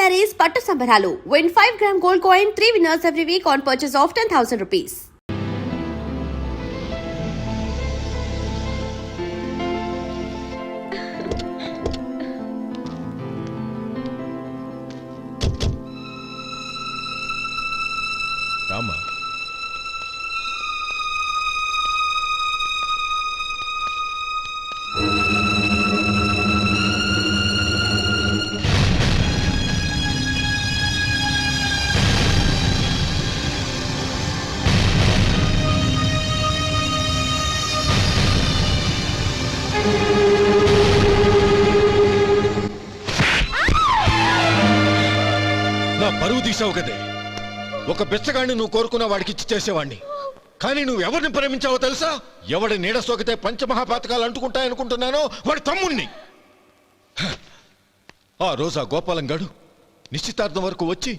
sarees Pattu Sambaralu. Win 5-gram gold coin, 3 winners every week on purchase of 10,000 rupees. Rama. నా పరువు తీసావు కదే. ఒక బెచ్చగాడిని నువ్వు కోరుకున్న వాడికి ఇచ్చి చేసేవాడిని. కానీ నువ్వు ఎవరిని ప్రేమించావో తెలుసా? ఎవడి నీడ సోకితే పంచమహాపాతకాలు అంటుకుంటాయనుకుంటున్నానో వాడి తమ్ముణ్ణి. ఆ రోజు ఆ గోపాలం గాడు నిశ్చితార్థం వరకు వచ్చి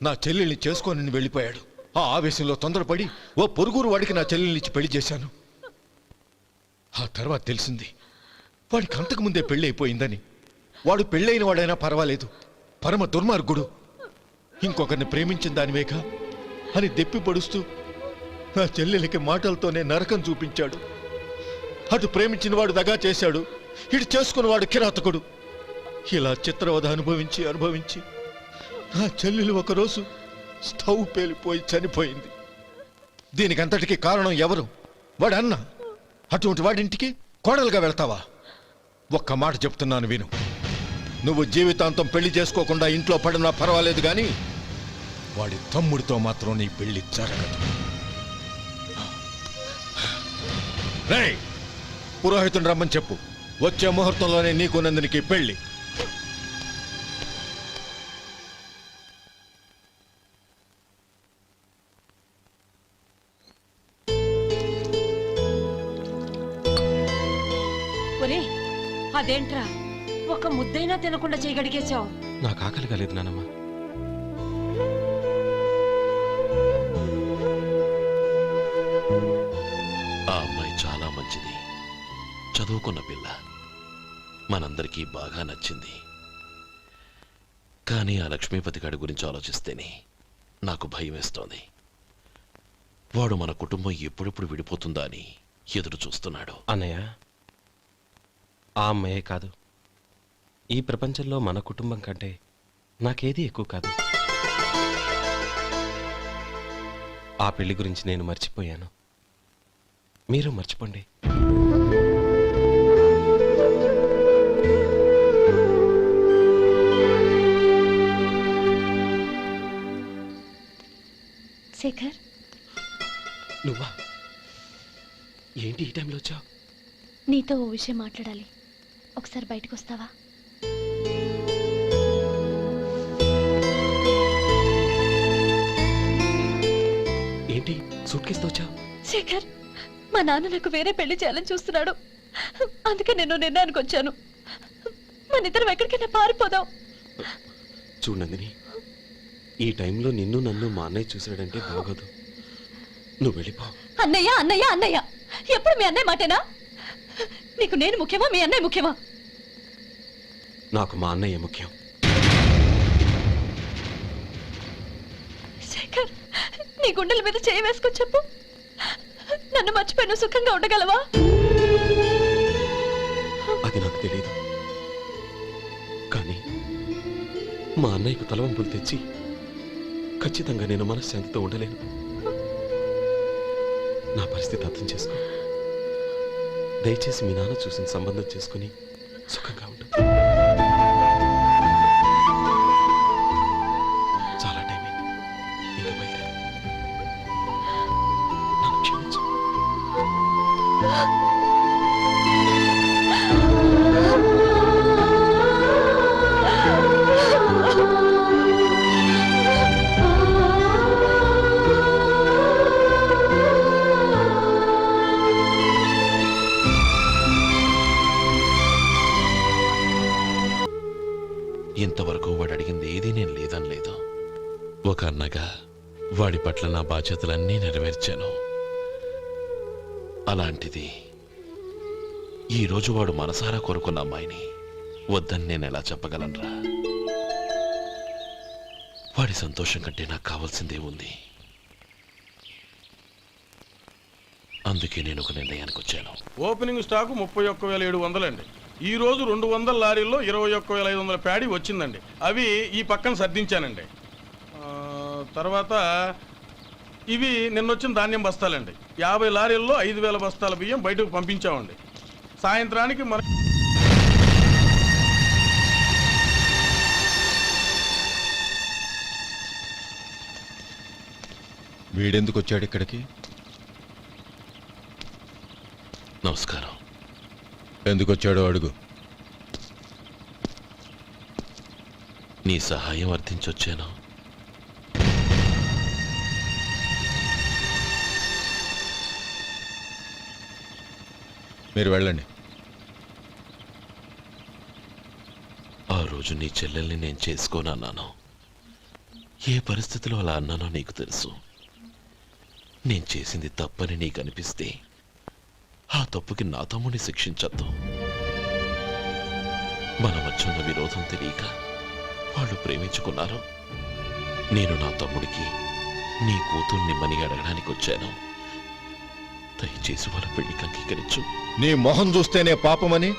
నా చెల్లెల్ని చేసుకొని వెళ్ళిపోయాడు. ఆ ఆవేశంలో తొందరపడి ఓ పొరుగురు వాడికి నా చెల్లెల్నిచ్చి పెళ్లి చేశాను. ఆ తర్వాత తెలిసింది వాడికి అంతకు ముందే పెళ్లి అయిపోయిందని. వాడు పెళ్ళైన వాడైనా పర్వాలేదు, పరమ దుర్మార్గుడు. ఇంకొకరిని ప్రేమించిన దానివేగా అని దెప్పి పడుస్తూ నా చెల్లెలికి మాటలతోనే నరకం చూపించాడు. అటు ప్రేమించిన వాడు దగా చేశాడు, ఇటు చేసుకున్నవాడు కిరాతకుడు. ఇలా చిత్రవధ అనుభవించి నా చెల్లెలు ఒకరోజు స్టవ్ పేలిపోయి చనిపోయింది. దీనికంతటికి కారణం ఎవరు? వాడు అన్న. అటువంటి వాడింటికి కోడలుగా వెళ్తావా? ఒక్క మాట చెప్తున్నాను విను. నువ్వు జీవితాంతం పెళ్లి చేసుకోకుండా ఇంట్లో పడినా పర్వాలేదు, కానీ వాడి తమ్ముడితో మాత్రం నీ పెళ్లి జరగదు. రేయ్, పురోహితుని రమ్మని చెప్పు. వచ్చే ముహూర్తంలోనే నీకు నందినికి పెళ్లి. అదేంట్రా, ఒక ముద్దైనా తినకుండా చేయగడిగేశావు? నాకు ఆకలి కాలేదు నానమ్మ. ఆ అమ్మాయి చాలా మంచిది, చదువుకున్న పిల్ల, మనందరికీ బాగా నచ్చింది. కానీ ఆ లక్ష్మీపతి గారి గురించి ఆలోచిస్తేనే నాకు భయం వేస్తోంది. వాడు మన కుటుంబం ఎప్పుడెప్పుడు విడిపోతుందా అని ఎదురు చూస్తున్నాడు. అన్నయ్య, ఆ అమ్మాయే కాదు, ఈ ప్రపంచంలో మన కుటుంబం కంటే నాకేది ఎక్కువ కాదు. ఆ పెళ్లి గురించి నేను మర్చిపోయాను, మీరు మర్చిపోండి. శేఖర్, నువ్వా? ఏంటి ఈ టైంలో వచ్చావు? నీతో ఓ విషయం మాట్లాడాలి. ఒకసారి బయటకు వస్తావా? ఏంటి సూట్ కేసుతో వచ్చావు? శేఖర్, మా నాన్న నాకు వేరే పెళ్లి చేయాలని చూస్తున్నాడు. అందుకే నేను నిర్ణయానికి వచ్చాను. మన ఇద్దరం ఎక్కడికైనా పారిపోదాం. చూడండి, ఈ టైంలో నిన్ను నన్ను మా అన్నయ్య చూసాడంటే బాగోదు. నువ్వు వెళ్ళిపో. అన్నయ్య అన్నయ్య అన్నయ్య, ఎప్పుడు మీ అన్నయ్య మాటేనా? నీకు నేను ముఖ్యమా, మీ అన్నయ్య ముఖ్యమా? నాకు మా అన్నయ్య ముఖ్యం. శేఖర్, నీ గుండెల మీద చేయి వేసుకొని చెప్పు, నన్ను మర్చిపోయి సుఖంగా ఉండగలవా? అది నాకు తెలియదు, కానీ మా అన్నయ్యకు తలవంపులు తెచ్చి ఖచ్చితంగా నేను మనశ్శాంతితో ఉండలేను. నా పరిస్థితి అర్థం చేసుకో. దయచేసి మీ నాన్న చూసిన సంబంధం చేసుకుని సుఖంగా ఉండు. చాలా టైం అయింది, ఇంకా బయలుదేరు. నన్ను క్షమించు. ఇంతవరకు వాడు అడిగింది ఏదీ నేను లేదనలేదు. ఒక అన్నగా వాడి పట్ల నా బాధ్యతలన్నీ నెరవేర్చాను. అలాంటిది ఈరోజు వాడు మనసారా కోరుకున్న అమ్మాయిని వద్దని నేను ఎలా చెప్పగలనురా? వాడి సంతోషం కంటే నాకు కావాల్సిందే ఉంది. అందుకే నేను ఒక నిర్ణయానికి వచ్చాను. ఓపెనింగ్ స్టాకు 31,700 అండి. ఈ రోజు 200 లారీల్లో 21,500 ప్యాడీ వచ్చిందండి. అవి ఈ పక్కన సర్దించానండి. తర్వాత ఇవి నిన్నొచ్చిన ధాన్యం బస్తాలండి. 50 లారీల్లో 5,000 బస్తాల బియ్యం బయటకు పంపించామండి. సాయంత్రానికి మన వీడెందుకు వచ్చాడు ఇక్కడికి? నమస్కారం. ఎందుకు వచ్చాడో అడుగు. నీ సహాయం అర్థించొచ్చాను. మీరు వెళ్ళండి. ఆ రోజు నీ చెల్లెల్ని నేను చేసుకోనన్నాను. ఏ పరిస్థితిలో అలా అన్నానో నీకు తెలుసు. నేను చేసింది తప్పని నీకు అనిపిస్తే ఆ తప్పుకి నా తమ్ముడిని శిక్షించద్దు. మన మధ్య ఉన్న విరోధం తెలియక వాళ్ళు ప్రేమించుకున్నారు. నేను నా తమ్ముడికి నీ కూతుర్ని మని అడగడానికి వచ్చాను. దయచేసి వాళ్ళ పెళ్లికి అంగీకరించు. నీ మొహం చూస్తేనే పాపమని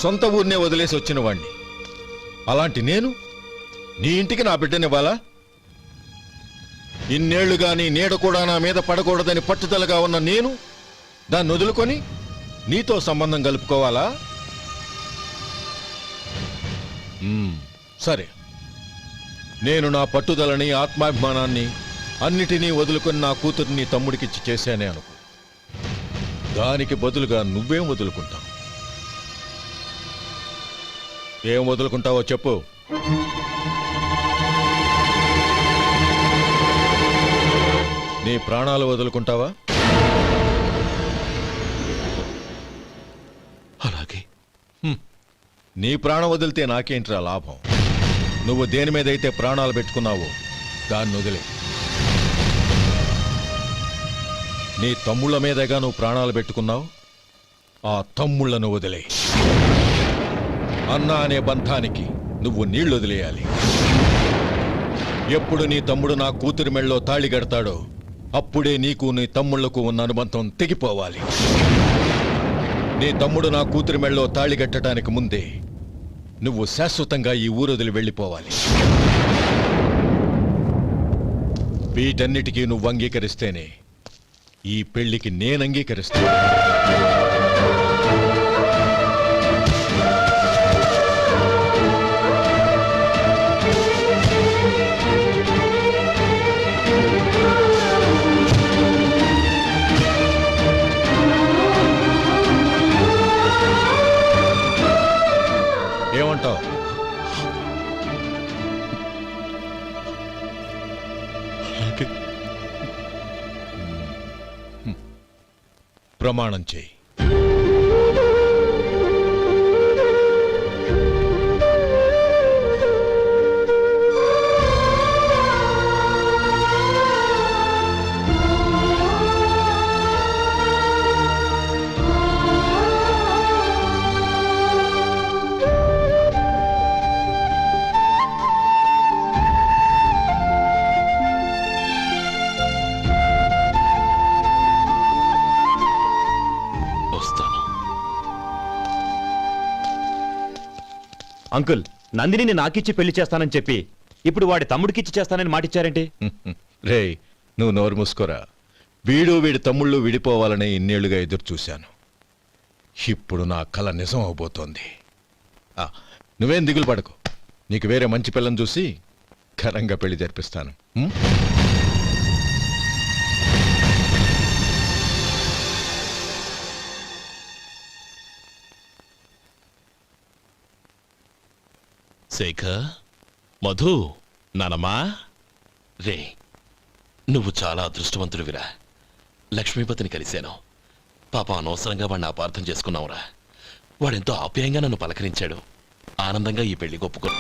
సొంత ఊరినే వదిలేసి వచ్చిన వాణ్ణి. అలాంటి నేను నీ ఇంటికి నా బిడ్డనివ్వాలా? ఇన్నేళ్లుగా నీ నీడ కూడా నా మీద పడకూడదని పట్టుదలగా ఉన్న నేను దాన్ని వదులుకొని నీతో సంబంధం కలుపుకోవాలా? సరే, నేను నా పట్టుదలని, ఆత్మాభిమానాన్ని అన్నిటినీ వదులుకొని నా కూతుర్ని తమ్ముడికిచ్చి చేశానే అనుకో. దానికి బదులుగా నువ్వేం వదులుకుంటావు? ఏం వదులుకుంటావో చెప్పు. నీ ప్రాణాలు వదులుకుంటావా? అలాగే. నీ ప్రాణం వదిలితే నాకేంట్రా లాభం? నువ్వు దేని మీదైతే ప్రాణాలు పెట్టుకున్నావో దాన్ని వదిలే. నీ తమ్ముళ్ళ మీదగా నువ్వు ప్రాణాలు పెట్టుకున్నావు. ఆ తమ్ముళ్లను వదిలే. అన్న అనే బంధానికి నువ్వు నీళ్లు వదిలేయాలి. ఎప్పుడు నీ తమ్ముడు నా కూతురి మెళ్ళలో తాళి కడతాడో అప్పుడే నీకు నీ తమ్ముళ్లకు ఉన్న అనుబంధం తెగిపోవాలి. నీ తమ్ముడు నా కూతురి మెళ్ళలో తాళి కట్టడానికి ముందే నువ్వు శాశ్వతంగా ఈ ఊరొదిలి వెళ్ళిపోవాలి. వీటన్నిటికీ నువ్వు అంగీకరిస్తేనే ఈ పెళ్లికి నేను అంగీకరిస్తాను. ఏమంటావు? ప్రమాణం చేయి. అంకుల్, నందినిని నాకిచ్చి పెళ్లి చేస్తానని చెప్పి ఇప్పుడు వాడి తమ్ముడికిచ్చి చేస్తానని మాటిచ్చారేంటి? రేయ్, నువ్వు నోరు మూసుకోరా. వీడి తమ్ముళ్ళు విడిపోవాలని ఇన్నేళ్లుగా ఎదురు చూశాను. ఇప్పుడు నా కల నిజం అవబోతోంది. నువ్వేం దిగులు పడకు. నీకు వేరే మంచి పిల్లని చూసి ఘనంగా పెళ్లి జరిపిస్తాను. శేఖర్, మధు, నానమ్మా, రే, నువ్వు చాలా అదృష్టవంతుడివిరా. లక్ష్మీపతిని కలిశాను. పాప అనవసరంగా వాడిని అపార్థం చేసుకున్నావురా. వాడెంతో ఆప్యాయంగా నన్ను పలకరించాడు. ఆనందంగా ఈ పెళ్లి ఒప్పుకో.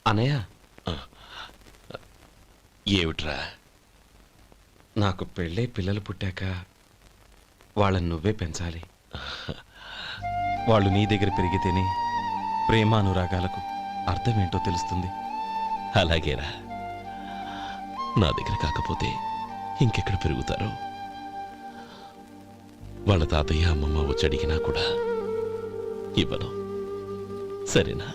అనయ్య, ఏమిట్రా? నాకు పెళ్ళై పిల్లలు పుట్టాక వాళ్ళని నువ్వే పెంచాలి. వాళ్ళు నీ దగ్గర పెరిగితేనే ప్రేమానురాగాలకు అర్థమేంటో తెలుస్తుంది. అలాగేరా. నా దగ్గర కాకపోతే ఇంకెక్కడ పెరుగుతారు? వాళ్ళ తాతయ్య అమ్మమ్మ వచ్చి అడిగినా కూడా ఇవ్వను. సరేనా?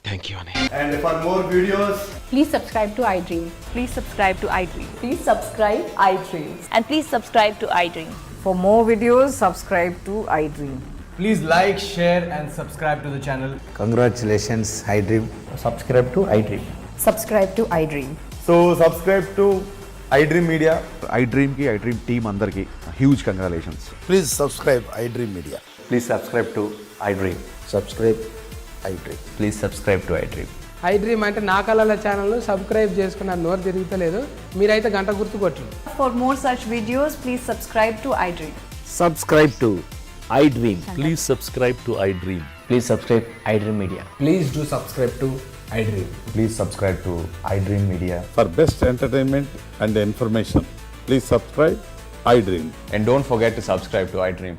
థ్యాంక్ యూ అనయ్య. And for more videos, Please subscribe to iDream. Please subscribe to iDream. Please subscribe iDream. And please subscribe to iDream. For more videos, subscribe to iDream. please like, share, and subscribe to the channel. Congratulations, iDream. Subscribe to iDream. Subscribe to iDream. So, subscribe to iDream Media. iDream ki iDream team అందరికి huge congratulations. Please subscribe iDream Media. Please subscribe to iDream. Subscribe iDream. Please subscribe to iDream. iDream అంటే నా కళల channel subscribe చేసుకున్న నోరు తిరుగుతలేదు. మీరైతే గంట గుర్తు కొట్టండి. For more such videos, please subscribe to iDream. Subscribe to iDream. Please subscribe to I dream. Please subscribe iDream Media. Please do subscribe to iDream. Please subscribe to iDream Media. For best entertainment and information, please subscribe iDream. And don't forget to subscribe to iDream.